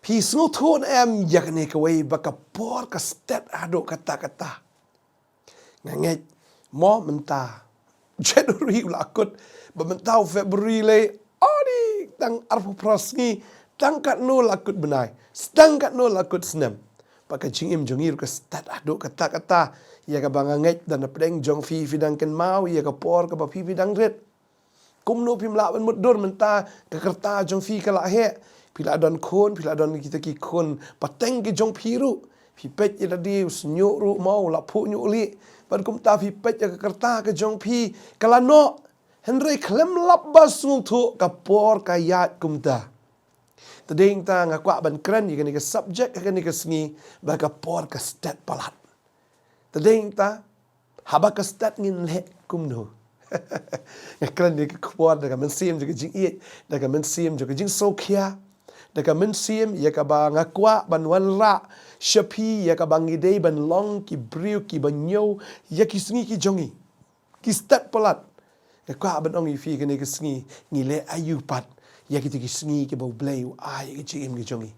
Pi snow thon em yakne ka way baka por ka stet ado kata-kata. Nganget mo menta January lakut bamentau February le odi tang arfu prosni tang kat no lakut benai stang kat no lakut senem pakai jingim jongir ka stet ado kata-kata ya ka banganget dan pedeng jong fi fidang ken mau ya ka por ka ba fi fidang red kum no pim la ban mudur menta ka kerta jong fi ka la he pila don kon pila don kita ki kon pateng ki jong piru pi pet ya tadi snyo ru mau la pu nyu li ban kum ta pi pet ya ka kerta ka jong pi kala no Henry klem lap basung tu ka por ka yat kum ta tading ta ngakwa ban kran ni ka subject ka ni ka sngi ba ka por ka stat palat tading ta haba ka stat ngin le kum no kran ni ka por da ka men sim juga jing it da ka men sim juga jing sokhia da ka men sim ya ka ba ngakwa ban wan ra shapi ya ka bang idei ban long ki briu ki banyo ya ki sngi ki jongi ki stat palat ka ban ong fi ka ni ka sngi ni le ayu pat ya ki ki sngi ki bo blay ai ki chim ki jongi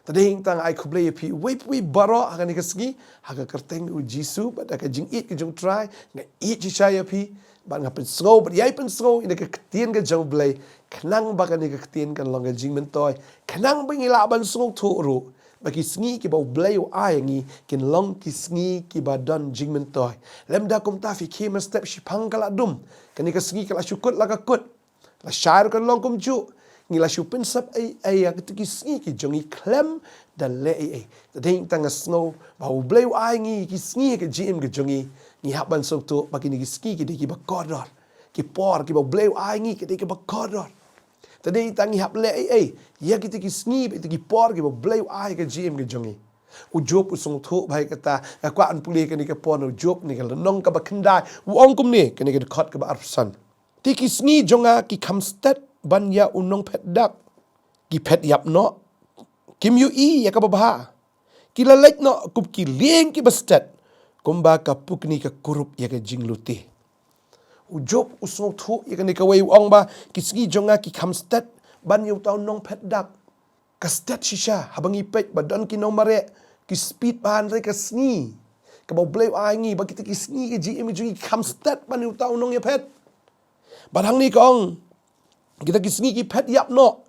tading tang ai khublay pi we baro ha ni ka sngi ha ka kerteng u jisu ba da ka jing it ki jong try nga it chi chaya pi ba nga pen snow ba yai pen snow ina ka tien ka jong blay khnang ba ka ni ka tien kan long ka jing men toy khnang ba ngi la ban snow thu ru ba ki sngi ki bo blay ai ngi kin long ki sngi ki ba don jing men toy lem da kum ta fi khema step shi phang kala dum ka ni ka sngi kala shukut la ka kut la shair kan long kum chu ngi la shu pen sap ai ya ki sngi ki jongi klem dan le ai tading tang snow ba blay ai ngi ki sngi ki jim ki jongi ngi haban sok tu ba ki ni ki sngi ki di ki ba kodor ki por ki ba blay ai ngi ki di ki ba kodor tadi tangi hap le ya kita ki sngi itu ki por ki bo blay ai ka jim ki jongi u job usung thu bai kata kwa an puli ka ni ka pon u job ni ka nong ka ba khandai u ong kum ni ka ni ka khot ka ba arsan ti ki sngi jonga ki kham stat ban ya unong phet dak ki phet yap no kim yu ya ka ba ba ki la lek no kup ki leng ki ba stat kumba ka pukni ka kurup ya ka jing luti Job usung thu ya kan ka wei ong ba kisgi jonga ki kham stat ban yu tau nong phet dak ka stat shisha habangi pet ba don ki no mare ki speed ban re ka sngi ka bo blay ai ngi ba ki sngi ki ji imi ji kham stat ban yu tau nong ya phet ba hang ni kong kita ki sngi ki phet yap no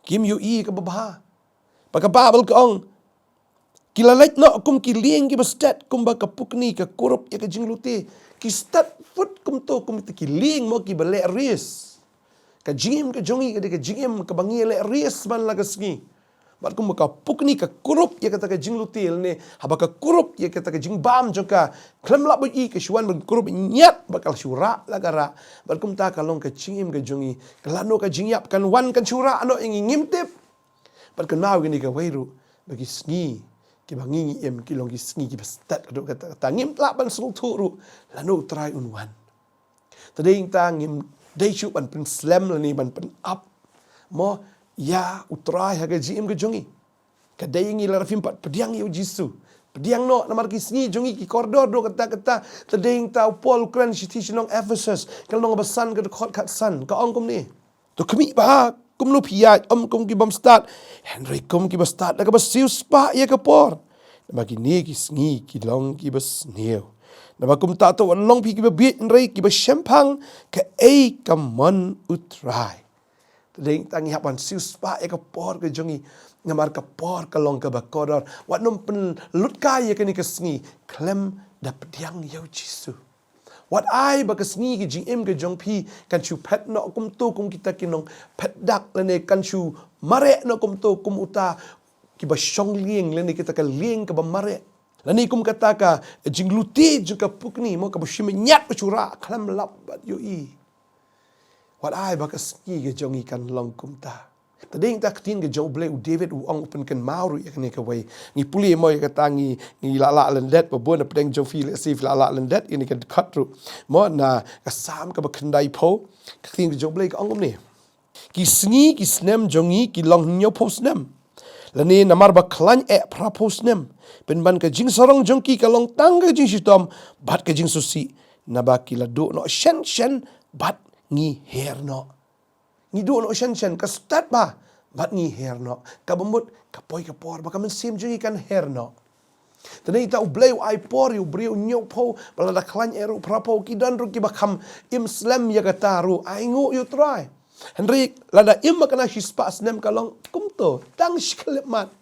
kim yu ka ba ba ka ba bal kong kila lek no kum ki lieng ki ba stat kum ba ka pukni ka kurup ya ka jing luti ki stat fut kum to kum ki ling mo ki bale ris ka jim ka jongi ka jim ka bangi le ris ban la ka sngi bat kum ka pukni ka kurup ya ka jing lutil ne haba ka kurup ya ka jing bam joka klem la bi ka shwan ban kurup nyat bakal shura la gara bat kum ta ka long ka jim ka jongi ka lano ka jing yap kan wan kan shura ano ing ngimtip bat kan mau ni ka weiru bagi sngi ki bangi em ki long ki sngi ki stat do kata ngim la ban sung thu ru la no try unwan tading ta ngim dei chu ban pen slam la ni ban pen up mo ya utrai ha ga jim ga jongi ka dei ngi la rafim pat pediang yu jisu pediang no namar ki sngi jongi ki koridor do kata tading ta pol kran shiti shinong Ephesus kal nong basan ka khot khat san ka ong kum ni to kmi ba kum lu phia kum ki bam start Henry kum ki ba start la ka ba siu spa ya ka por bagi ni ki sngi ki long ki ba sneo na ba kum ta to long pi ki ba bit Henry ki ba shempang ka ka mon utrai tading tangi hapan siu spa ya ka por ka jongi ngamar ka por ka long ka ba kodor wat nom pen lut ka ya ka ni ka sngi klem da pediang yo jisu Wat ai ba ka sngi ki jing ka jong pi kan chu pet no kum tu kum kita kinong pet dak lene kan chu mare no kum tu kum uta ki ba shong lieng lene kita ka lieng ka ba mare lani kum kata ka jing luti juga pukni mo ka ba shime nyat pa chura klam lap bat yo i wat ai ba ka sngi ka jong i kan long kum ta tading tak tin ke jong ble u David u ong open kan mauru ya kan ka wei ngi puli mo ya ka tangi ngi la lendet ba bon pedeng jong fi le si la lendet ini kan cut ru mo na ka sam ka ba khandai pho tin ke jong ble ka ong ni ki sngi ki snem jongi ki long nyo pho snem lani namar ba klan pra pho snem pen ban ka jing sarong jong ki ka long tang ka jing sitom bat ka jing susi na ba ki la do no shen bat ngi her no ni do no shen ka stat ba bat ngi her no ka bamut ka poi ka por ba ka men sim jungi kan her no Tadei ta ubleu ai por yu briu nyok po bala da klan eru prapo ki dan ru ki bakam Islam ya kataru ai ngu yu try Henry lada im makana hispa snem kalong kumto tang shklemat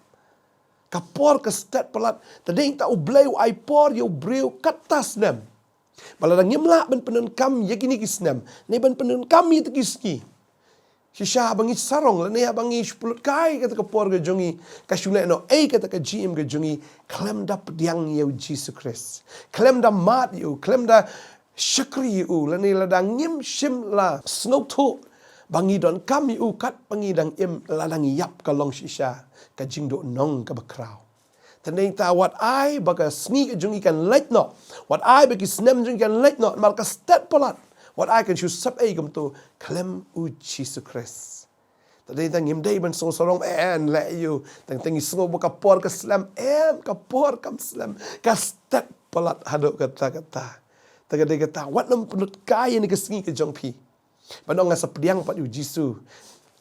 kapor ka stet pelat tadei ta ubleu ai por yu briu katas nem bala da ngimla ben penun kam yakini kisnem ne ben penun kam yi tikiski Shisha bangi sarong la ne bangi spulut kai kata ka por ga jongi ka shule no kata ka GM ga jongi klem da pediang yu Jesus Christ klem da mat yu klem da syukri yu la ne la da ngim shim la snok tu bangi don kam yu kat bangi dang im la dang yap ka long shisha ka jing do nong ka bakrau Tanding ta what I baga sneak jongi kan let no what I bagi snem jongi kan let no mal ka stet polat What I can choose sab ay to klem u Jesus Christ. Tadi tang ngim day ban so sorong en la you tang tangi sngo ba kapor ka slam kapor kam slam ka step palat hado kata taga de kata wat nam penut kai ni ka singi ka jong pi banong nga sa pediang pat yu Jesus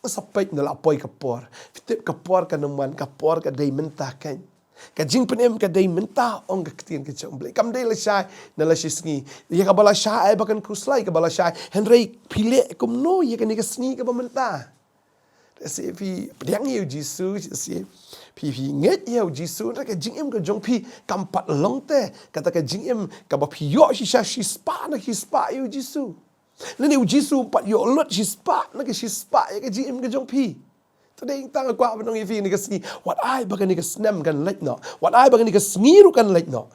sapait na la poi kapor tip kapor ka naman kapor ka day menta kan ka jing penem ka day menta ong ka kitien ka jong blai kam day la shai na la shisngi ya ka bala shai bakan kuslai ka bala shai henry pile kum no ya ka ni ka sngi ka menta si pi pediang yu Jesus si pi nget yu Jesus ta ka jing em ka jong pi kam pat long te kata ka jing em ka ba pi yo shisha shispa na hispa yu Jesus Lani yu Jesus pat yo lot shispa na ka shispa ya ka jing em ka jong pi Tading tang kwa banong ifi ni kasngi what I baga ni kasnem kan let no what I baga ni kasngiru kan let no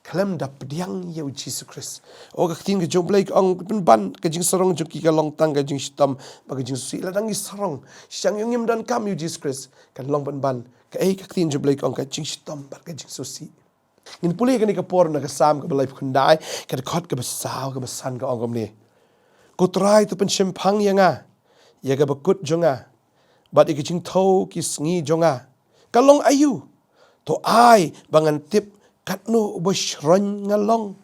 klem da pediang yu Jesus Christ o ka tin ka jong blai ong ban ka jing sarong jong ki ka long tang ka jing stam baga jing sui la dang sarong siang yung im dan kam yu Jesus Christ kan long ban ka ka tin jong blai ong ka jing stam ba ka jing susi ngin puli ka ni ka por na ka sam ka balai khundai ka khot ka basaw ka basan ka ong ni ko try to pen chimpang yanga ya ka bakut jonga But ikiching tau kisngi jonga. Kalong ayu. To ai bangan tip katno ubashron ngalong.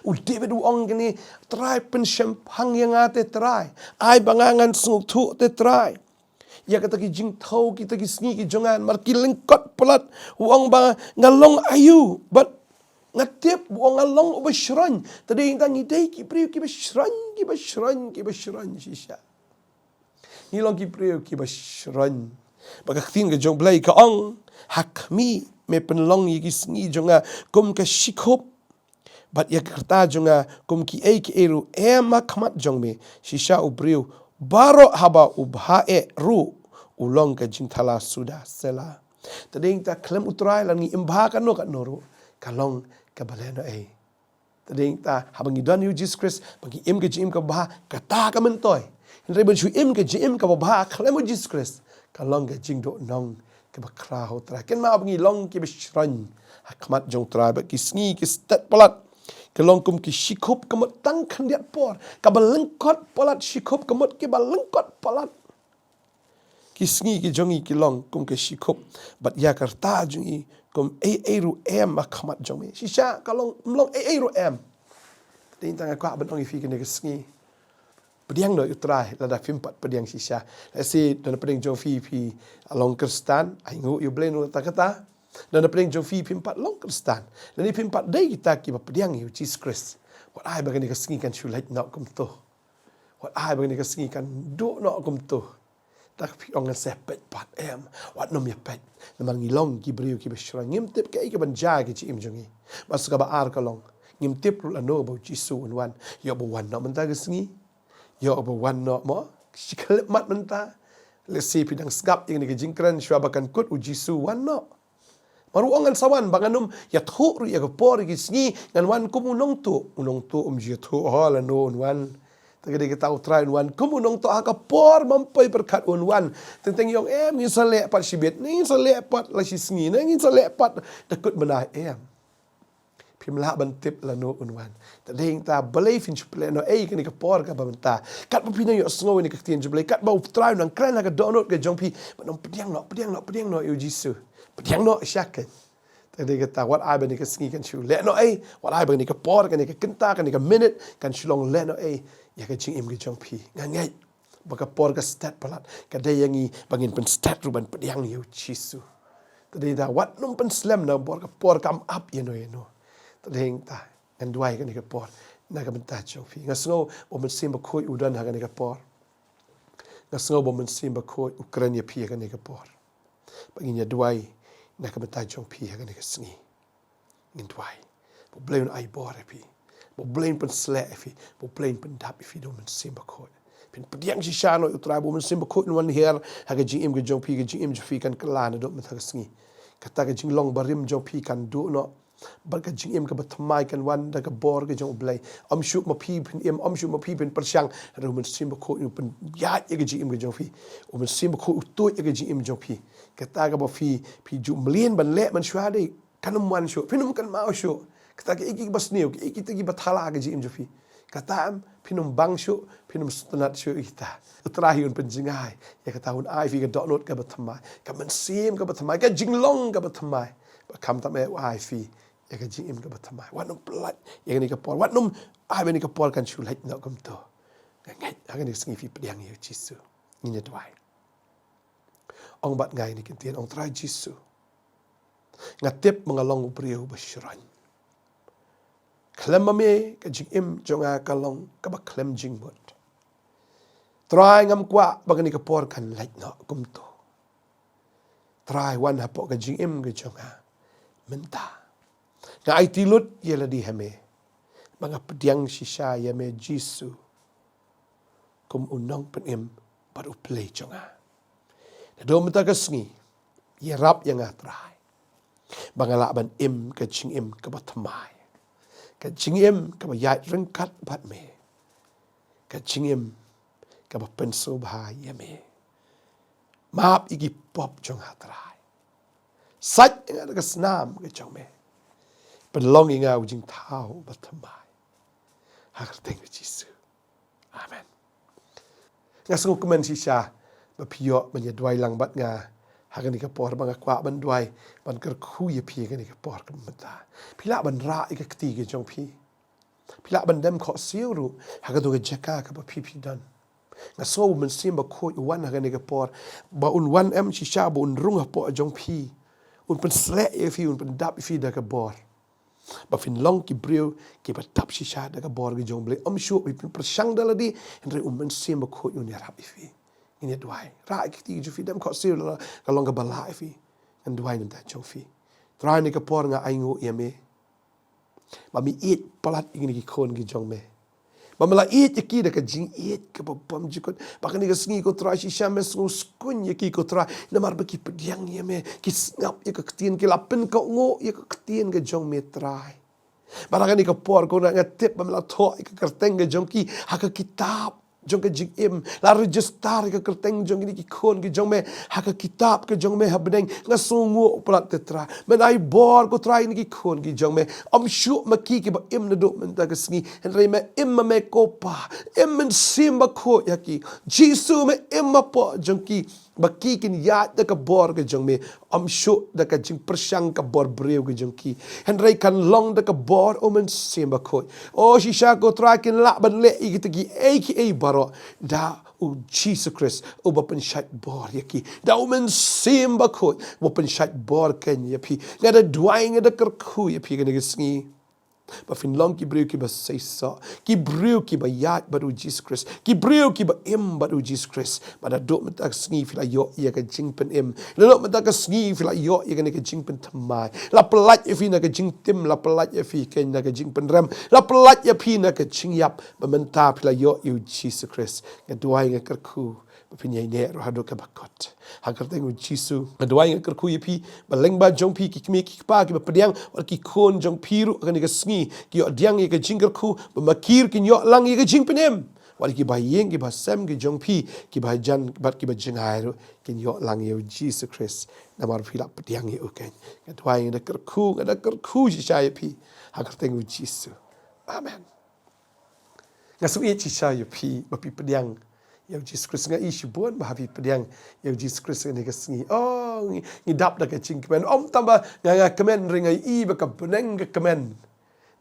David uong gini try pen champang yang ate try. Ai bangangan sung tu te try. Ya kata ki jing tau kita kisngi ki jongan marki lengkot pelat uong bang ngalong ayu. But ngatip uong ngalong ubashron. Tadi yang tangi day ki priu ki bashron shisha. Nilong ki priu ki bashron. Baka tin ka jong blay ka ong hakmi me penlong yi ki sngi jonga kum ka shikop. Bat ya kerta jonga kum ki eru makmat jong me shisha ubriu baro haba ubha ru ulong ka jingthala sudah sela. Tading ta klem utrai lan ngi imbha ka no ru kalong ka baleno Tading ta habang idon yu Jesus Christ bagi im ka jim ka bah kata ka mentoy. Henry ben shu im ka jim ka bah klem Jesus Christ kalong ka jing do nong ka bakra ho tra ken ma bangi long ki bishran hakmat jong tra ba ki sngi ki stet palat kalong kum ki shikup kamot tang kan diat por ka balengkot palat shikup kamot ki balengkot palat ki sngi ki jongi ki long kum ki shikup bat ya karta jongi kum eru hakmat jong me shisha kalong mlong eru tin tang ka ban ong fi ki ne sngi Pediang no utrai lada fimpat pediang shisha. Lasi dan pediang jong fi along Kristan, aingu you blame no kata. Dan pediang jong fi pimpat long Kristan. Dan ni pimpat day kita ki pediang you Jesus Christ. What I bagani ka singi kan shulait no kum to. What I bagani ka singi kan do no kum to. Tak pi ong sepet pat What nom ya pet. Namang ngilong ki briu ki bashra ngim tip ka banja ki im jongi. Mas ka ba ar ka long. Ngim tip ru no ba jisu wan. Yo ba wan no menta ka singi. Yo apa wan no mo sikal mat menta lesi pidang skap yang ni jingkran swabakan kut ujisu wan no maruangan sawan banganum ya thu ru ya por gi sngi ngan wan kum unong tu ji thu hol no wan tagade kita utrai wan kum unong tu aka por mampai berkat wan tentang yong ni sale pat sibet ni sale pat la sngi ni sale pat takut benah Pimlah bantip lano unwan. Tading ta balay fin chuple no kani ka por ka bamenta. Kat pa pina yo sngo ni ka tien chuple kat ba utrai nang kran ka donut ka jongpi panom pediang no yo jisu. Pediang no syakat. Tading ta what I bani ka sngi kan chu le no what I bani ka por kan ka kenta kan ka minute kan shulong le no ya ka jing im ka jongpi. Ngangai baka por ka stet palat kadai yangi bangin pen stet ruban pediang yu jisu tadi dah wat num pen slam na por kam up yeno tadi ta and dwai kan ka por na ka benta chong fi ngasno bo men sim ba khoi udan ha kan ka por ngasno bo men sim ba khoi Ukraine pi kan ka por bangin ya dwai na ka benta chong pi ha kan ka sngi ngin dwai bo blain ai bor pi bo blain pen sle fi bo blain pen dap fi do men sim ba khoi pin pediang si sha no utra bo men sim ba khoi wan her ha ka jing im ka jong pi ka jing im fi kan kala na do men thak sngi kata ka jing long barim jong pi kan do no bar ka jing im ka bathmai kan wan da ka bor ka jong blai am shu ma pi pin im am shu ma pi pin persyang ro men sim ba khoi pen ya ye ka jing im ka jong pi o men sim ba khoi tu ye ka jing im jong pi kata ka ba fi ju mlien ban le man shwa dei kanum wan shu pinum kan mau shu kata ka iki bas niu iki tagi bathala ka jing im jong pi kata am pinum bang shu pinum sunat shu ita utrahiun penjingai ya kata hun ai fi ka dot not ka bathmai ka men sim ka bathmai ka jinglong ka bathmai ba kam ta me ai fi ya ka jing im ka bathmai wanum plat ya ni ka por wanum ai ni ka por kan shu lait no kam to ngai ha ni sngi fi pediang yu jisu ni ne dwai ong bat ngai ni kin tien ong trai jisu ngatip mengalong ubriu basran klem me ka jing im jonga kalong ka ba klem jing mot try ngam kwa bagani ka por kan lait no kum to try wan hapo ka jing im ka jonga menta nga ai tilut yela di hame mga pediang shisha ya me jisu kum unong pen im baru play jonga na do menta ka sngi ye rap yang atrai bangala ban im ka jing im ka batmai ka jing im ka ba yai rengkat bat me ka jing im ka ba penso bha ya me map igi pop jong hatrai sat nga ka snam ka jong me belong inga ujing tau batmai hakar teng jisu amen ngasung kumen sisha ba pio man ya dwai lang bat nga hakan ka por bang kwa ban dwai ban ker khu ye pi kan ka por kan mata pila ban ra ik kti ke jong pi pila ban dem kho siu ru hakan do ke jaka ka ba pi dan nga so man sim ba kho wan hakan ka por ba un wan em shisha ba un rung po jong pi un pen sle ye fi un pen dap fi da ka bor ba fin long ki breu ki ba tap shisha da ka bor ke jong ble am shu bi pen prashang dala di entre un man sim ba kho un ya rap fi ini dwai ra ki ju fi dem kho siu la ka long ka bala fi and dwai nam ta jong fi trai ni ka por nga ai ngu ye me ba mi eat palat ingini ki khon ki jong me ba mala eat ki da ka jing eat ka ba bam jikot ba ka ni ka sngi ko trai shi sham mes skun ye ki ko trai na mar ba ki pediang ye me ki snap ye ka ktien ki lapin ka ngo ye ka ktien ka jong me trai ba ka ni ka por ko na tip ba mala tho ka kerteng ka jong ki ha ka kitab jong ke jing im la register ke kerteng jong ni ki khon ki jong me ha ka kitab ke jong me ha bedeng nga sungu plat tetra men ai bor ko try ni ki khon ki jong me am shu ma ki ba im na do men ta ka sngi en re me im me ko pa im men sim ba kho ya ki jisu me im ma po jong ki ba ki kin ya da ka bor ke jong me am shu da ka jing persyang ka bor breu ke jong ki en re kan long da ka bor o men sim ba kho o shi sha ko try kin la ban le i ki aka baro da o Jesus Christ o ba pen shat bor yaki da o men sim ba kho o pen shat bor ken yapi nga da dwang da kar khu yapi ga ni sngi ba fin long ki breu ki ba say so ki breu ki ba yat ba do Jesus Christ ki breu ki ba im ba do Jesus Christ ba da do mata sngi fila yo ya ka jing pen im lo mata ka sngi fila yo ya ka ni ka jing pen thamai la plat ya fi na ka jing tim la plat ya fi ken na ka jing pen ram la plat ya fi na ka jing yap ba menta fila yo you Jesus Christ ga duai nga kar khu pinyai ne ro hado ka bakot hakar tengu jisu adwai ngakar ku yipi baleng ba jong pi ki kmi ki pa ki ba pediang or ki khon jong piru kan ni ka sngi ki odiang ye ka jingar ku ba makir ki nyo lang ye ka jing penem wal ki ba yeng ki ba sem ki jong pi ki ba jan bat ki ba jingai ro ki nyo lang ye Jesus Christ na mar phila pediang ye uken adwai ngakar ku ji sha yipi hakar tengu jisu amen ngasu ye chi sha yipi ba pi pediang Yang Jesus Christ nga isu buan bahavi pediang yang Jesus Christ ni kasngi oh ni dap da ka ching kemen om tamba nga kemen ringai I ba ka beneng ka kemen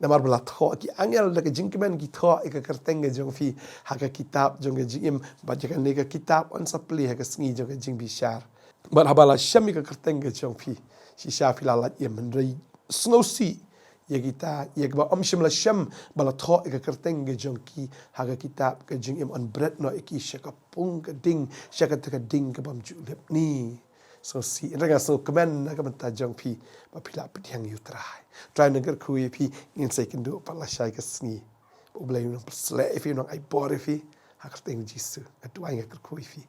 Namar bela tho ki angel da ke jingkemen ki tho ika kerteng ke jong fi haka kitab jong ke jingim bacakan ne ke kitab on sapli haka sngi jong ke jing bishar. Bar habala syam ika kerteng ke jong fi si sya fi lalat ye menrei sngosi ye kita ye ba om shim la syam bala tho ika kerteng ke jong ki haka kitab ke jingim on bread no iki syaka pung ke ding syaka te ke ding ke bam julep ni. So si renga so kemen na kamenta jong pi ba pila pediang yu try neger kui pi ingin saya kendu pala syai ke sngi bo blai nang slai fi nang ai bor fi hakar teng jisu atu ai ngeker kui fi